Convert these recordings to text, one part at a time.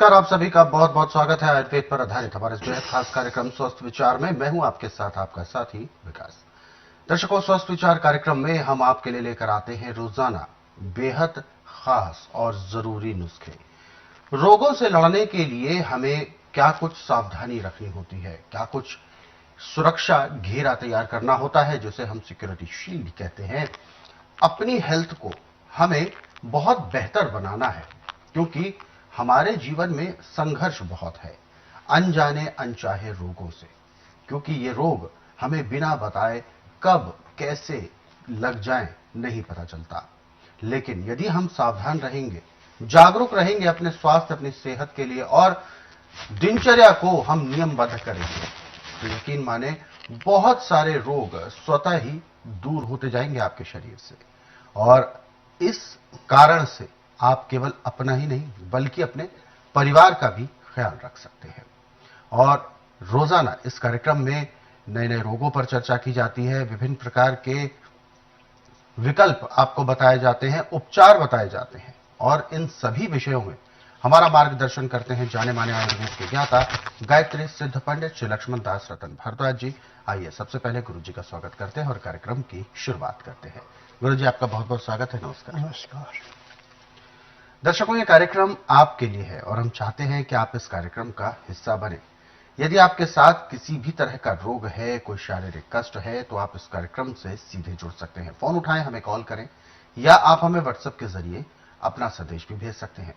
नमस्कार, आप सभी का बहुत बहुत स्वागत है आयुर्वेद पर आधारित हमारे इस बेहद खास कार्यक्रम स्वस्थ विचार में। मैं हूं आपके साथ आपका साथी विकास। दर्शकों, स्वस्थ विचार कार्यक्रम में हम आपके लिए लेकर आते हैं रोजाना बेहद खास और जरूरी नुस्खे। रोगों से लड़ने के लिए हमें क्या कुछ सावधानी रखनी होती है, क्या कुछ सुरक्षा घेरा तैयार करना होता है, जिसे हम सिक्योरिटी शील्ड कहते हैं। अपनी हेल्थ को हमें बहुत बेहतर बनाना है, क्योंकि हमारे जीवन में संघर्ष बहुत है अनजाने अनचाहे रोगों से, क्योंकि ये रोग हमें बिना बताए कब कैसे लग जाएं नहीं पता चलता। लेकिन यदि हम सावधान रहेंगे, जागरूक रहेंगे अपने स्वास्थ्य अपनी सेहत के लिए और दिनचर्या को हम नियमबद्ध करेंगे, तो यकीन माने बहुत सारे रोग स्वतः ही दूर होते जाएंगे आपके शरीर से। और इस कारण से आप केवल अपना ही नहीं बल्कि अपने परिवार का भी ख्याल रख सकते हैं। और रोजाना इस कार्यक्रम में नए नए रोगों पर चर्चा की जाती है, विभिन्न प्रकार के विकल्प आपको बताए जाते हैं, उपचार बताए जाते हैं, और इन सभी विषयों में हमारा मार्गदर्शन करते हैं जाने माने आयुर्वेद के ज्ञाता गायत्री सिद्ध पंडित श्री लक्ष्मण दास रतन भारद्वाज जी। आइए सबसे पहले गुरु जी का स्वागत करते हैं और कार्यक्रम की शुरुआत करते हैं। गुरु जी, आपका बहुत बहुत स्वागत है। नमस्कार। नमस्कार। दर्शकों, ये कार्यक्रम आपके लिए है और हम चाहते हैं कि आप इस कार्यक्रम का हिस्सा बने। यदि आपके साथ किसी भी तरह का रोग है, कोई शारीरिक कष्ट है, तो आप इस कार्यक्रम से सीधे जुड़ सकते हैं। फोन उठाएं, हमें कॉल करें, या आप हमें व्हाट्सएप के जरिए अपना संदेश भी भेज सकते हैं।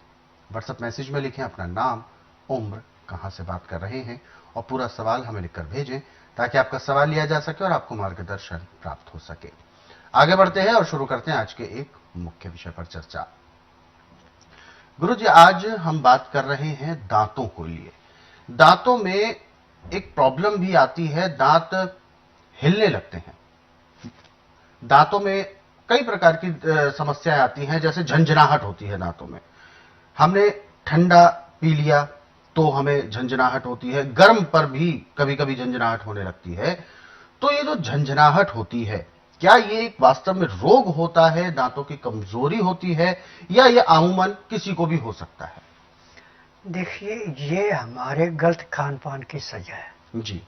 व्हाट्सएप मैसेज में लिखें अपना नाम, उम्र, कहां से बात कर रहे हैं और पूरा सवाल हमें लिखकर भेजें, ताकि आपका सवाल लिया जा सके और आपको मार्गदर्शन प्राप्त हो सके। आगे बढ़ते हैं और शुरू करते हैं आज के एक मुख्य विषय पर चर्चा। गुरु जी, आज हम बात कर रहे हैं दांतों को लिए। दांतों में एक प्रॉब्लम भी आती है, दांत हिलने लगते हैं। दांतों में कई प्रकार की समस्याएं आती हैं, जैसे झंझनाहट होती है दांतों में। हमने ठंडा पी लिया तो हमें झंझनाहट होती है, गर्म पर भी कभी कभी झंझनाहट होने लगती है। तो ये जो झंझनाहट होती है, क्या ये एक वास्तव में रोग होता है, दांतों की कमजोरी होती है, या ये अमूमन किसी को भी हो सकता है? देखिए, ये हमारे गलत खान पान की सजा है जी।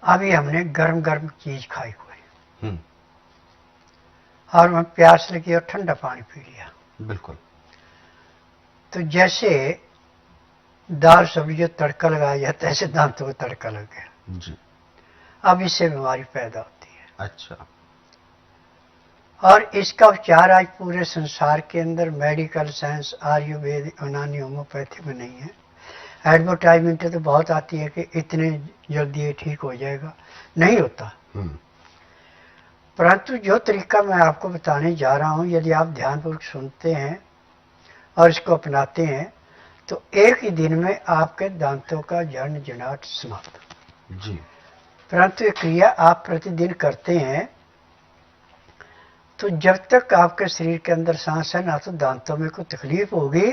अभी हमने गर्म गर्म चीज खाई हुई हम्म। और मैं प्यास लगी और ठंडा पानी पी लिया। बिल्कुल। तो जैसे दाल सब्जी तड़का लगाया जाता है, ऐसे दांतों को तड़का लग गया। जी। अब इससे बीमारी पैदा होती है। अच्छा। और इसका उपचार आज पूरे संसार के अंदर मेडिकल साइंस, आयुर्वेद, यूनानी, होम्योपैथी में नहीं है। एडवर्टाइजमेंट तो बहुत आती है कि इतने जल्दी ये ठीक हो जाएगा, नहीं होता। परंतु जो तरीका मैं आपको बताने जा रहा हूं, यदि आप ध्यानपूर्वक सुनते हैं और इसको अपनाते हैं, तो एक ही दिन में आपके दांतों का झंझनाहट समाप्त। जी। परंतु ये क्रिया आप प्रतिदिन करते हैं, तो जब तक आपके शरीर के अंदर सांस है, ना तो दांतों में कोई तकलीफ होगी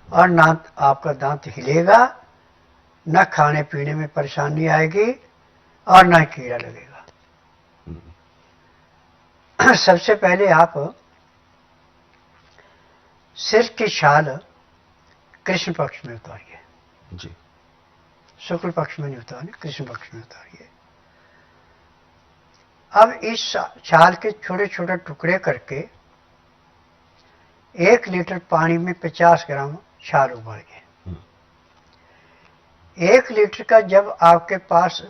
और ना आपका दांत हिलेगा, ना खाने पीने में परेशानी आएगी और ना कीड़ा लगेगा। सबसे पहले आप सिर की छाल कृष्ण पक्ष में उतारिए। जी। शुक्ल पक्ष में नहीं उतारिए, कृष्ण पक्ष में उतारिए। अब इस छाल के छोटे छोटे टुकड़े करके 1 लीटर पानी में 50 ग्राम छाल उबालिए। 1 लीटर का जब आपके पास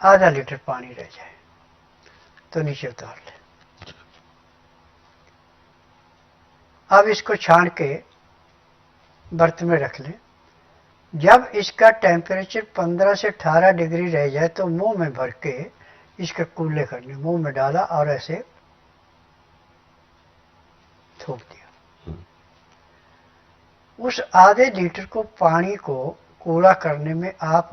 आधा लीटर पानी रह जाए तो नीचे उतार लें। अब इसको छान के बर्तन में रख लें। जब इसका टेम्परेचर 15 से 18 डिग्री रह जाए तो मुंह में भर के इसके कूले करने, मुंह में डाला और ऐसे थूक दिया। उस आधे लीटर को पानी को कूला करने में आप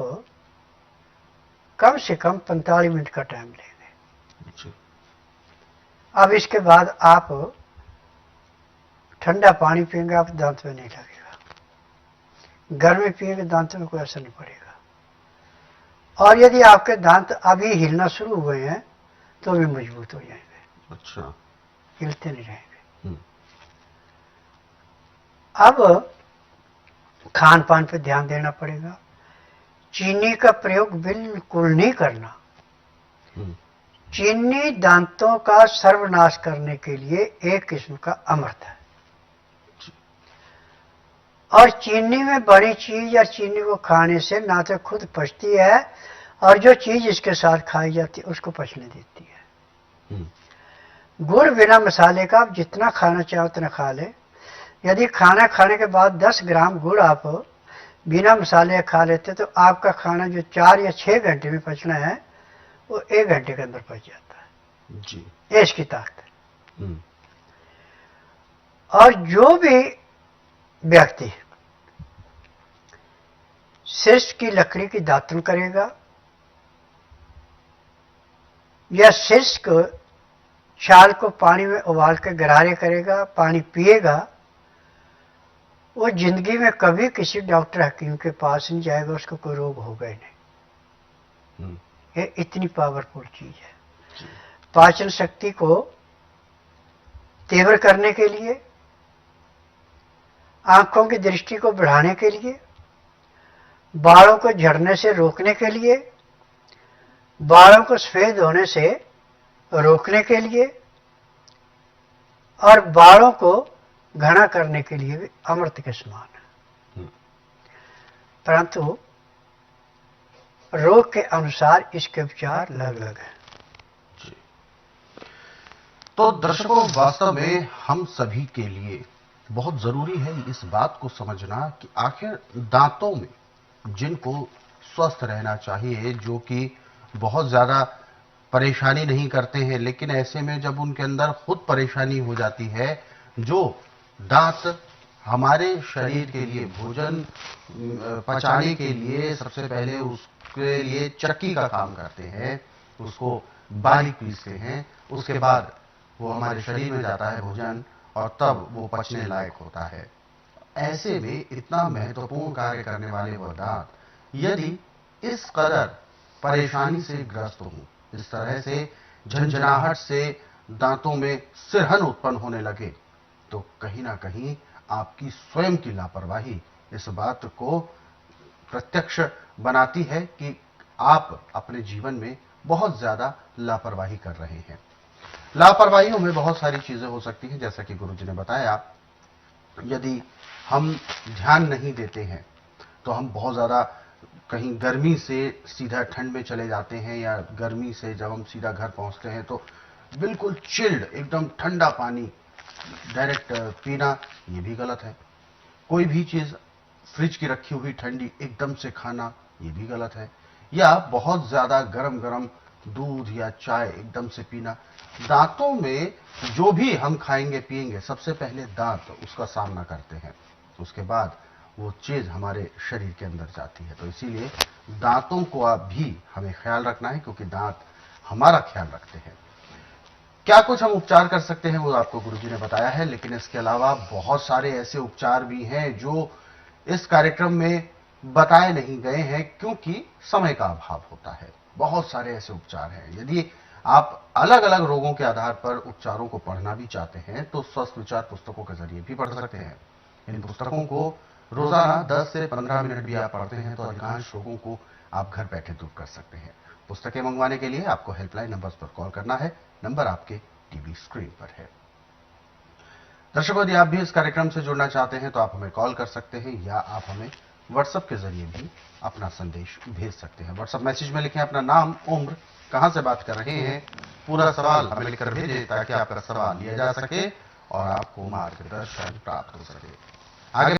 कम से कम 45 मिनट का टाइम लेंगे। अब इसके बाद आप ठंडा पानी पिएंगे, आप दांत में नहीं लगेगा। गर्म पिएंगे, दांतों में कोई असर नहीं पड़ेगा। और यदि आपके दांत अभी हिलना शुरू हुए हैं तो भी मजबूत हो जाएंगे। अच्छा। हिलते नहीं रहेंगे। हम्म, अब खान पान पे ध्यान देना पड़ेगा। चीनी का प्रयोग बिल्कुल नहीं करना। हम्म, चीनी दांतों का सर्वनाश करने के लिए एक किस्म का अमृत है, और चीनी में बड़ी चीज या चीनी को खाने से ना तो खुद पचती है, और जो चीज इसके साथ खाई जाती है उसको पचने देती है। हम्म, गुड़ बिना मसाले का आप जितना खाना चाहो उतना खा ले। यदि खाना खाने के बाद 10 ग्राम गुड़ आप बिना मसाले खा लेते तो आपका खाना जो 4 या 6 घंटे में पचना है वो 1 घंटे के अंदर पच जाता है। जी। ये इसकी ताकत है। हम्म, और जो भी व्यक्ति शीर्ष की लकड़ी की दातुन करेगा या शीर्ष को छाल को पानी में उबाल कर गरारे करेगा, पानी पिएगा, वो जिंदगी में कभी किसी डॉक्टर हकीम के पास नहीं जाएगा, उसको कोई रोग होगा ही नहीं। हम्म, ये इतनी पावरफुल चीज है। पाचन शक्ति को तीव्र करने के लिए, आंखों की दृष्टि को बढ़ाने के लिए, बालों को झड़ने से रोकने के लिए, बालों को सफेद होने से रोकने के लिए, और बालों को घना करने के लिए भी अमृत के समान है। परंतु रोग के अनुसार इसके उपचार अलग अलग हैं। तो दर्शकों, वास्तव में हम सभी के लिए बहुत जरूरी है इस बात को समझना कि आखिर दांतों में जिनको स्वस्थ रहना चाहिए, जो कि बहुत ज्यादा परेशानी नहीं करते हैं, लेकिन ऐसे में जब उनके अंदर खुद परेशानी हो जाती है, जो दांत हमारे शरीर के लिए भोजन पचाने के लिए सबसे पहले उसके लिए चक्की का काम करते हैं, उसको बारीक पीसते हैं, उसके बाद वो हमारे शरीर में जाता है भोजन, और तब वो पचने लायक होता है। ऐसे में इतना महत्वपूर्ण कार्य करने वाले वो दांत यदि इस कदर परेशानी से ग्रस्त हों, इस तरह से झंझनाहट से दांतों में सिरहन उत्पन्न होने लगे, तो कहीं ना कहीं आपकी स्वयं की लापरवाही इस बात को प्रत्यक्ष बनाती है कि आप अपने जीवन में बहुत ज्यादा लापरवाही कर रहे हैं। लापरवाहियों में बहुत सारी चीजें हो सकती हैं, जैसा कि गुरुजी ने बताया। यदि हम ध्यान नहीं देते हैं तो हम बहुत ज्यादा कहीं गर्मी से सीधा ठंड में चले जाते हैं, या गर्मी से जब हम सीधा घर पहुंचते हैं तो बिल्कुल चिल्ड एकदम ठंडा पानी डायरेक्ट पीना, ये भी गलत है। कोई भी चीज फ्रिज की रखी हुई ठंडी एकदम से खाना, ये भी गलत है। या बहुत ज्यादा गरम गरम दूध या चाय एकदम से पीना। दांतों में जो भी हम खाएंगे पिएंगे, सबसे पहले दांत उसका सामना करते हैं, उसके बाद वो चीज हमारे शरीर के अंदर जाती है। तो इसीलिए दांतों को आप भी हमें ख्याल रखना है, क्योंकि दांत हमारा ख्याल रखते हैं। क्या कुछ हम उपचार कर सकते हैं वो आपको गुरुजी ने बताया है, लेकिन इसके अलावा बहुत सारे ऐसे उपचार भी हैं जो इस कार्यक्रम में बताए नहीं गए हैं, क्योंकि समय का अभाव होता है। बहुत सारे ऐसे उपचार हैं। यदि आप अलग अलग रोगों के आधार पर उपचारों को पढ़ना भी चाहते हैं तो स्वस्थ विचार पुस्तकों के जरिए भी पढ़ सकते हैं। इन पुस्तकों को रोजाना 10 से 15 मिनट भी आप पढ़ते हैं तो अधिकांश रोगों को आप घर बैठे दूर कर सकते हैं। पुस्तकें मंगवाने के लिए आपको हेल्पलाइन नंबर्स पर कॉल करना है। नंबर आपके टीवी स्क्रीन पर है। दर्शकों, यदि आप भी इस कार्यक्रम से जुड़ना चाहते हैं तो आप हमें कॉल कर सकते हैं, या आप हमें व्हाट्सएप के जरिए भी अपना संदेश भेज सकते हैं। व्हाट्सएप मैसेज में लिखें अपना नाम, उम्र, कहां से बात कर रहे हैं, पूरा सवाल हमें लिखकर भेजें ताकि आपका सवाल लिया जा सके और आपको मार्गदर्शन प्राप्त हो सके। आगे